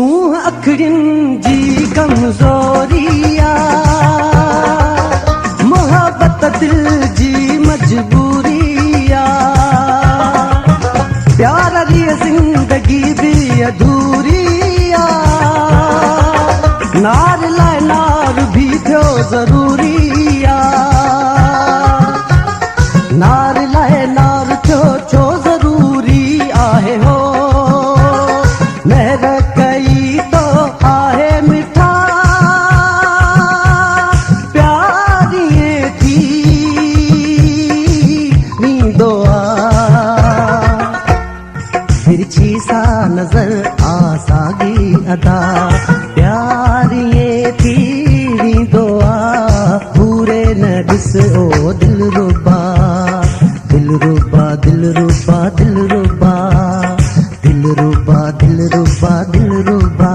सूह अखड़ियुनि जी कमज़ोरिया मोहब्बत दिल जी मजबूरिया प्यार जी ज़िंदगी भी अधूरिया नार लाइ नार भी थियो ज़रूरिया नार लाइ नार थियो छो ज़रूरी आहे हो महर कई तो आहे मिठा प्यारीअ थी वींदो तिरछी सा नज़र आ साॻी अदा प्यारीअ थी वींदो पूरे न ॾिस ओ दिलरुबा दिलरुबा दिलरुबा दिलरुबा दिलरुबा दिलरुबा दिलरुबा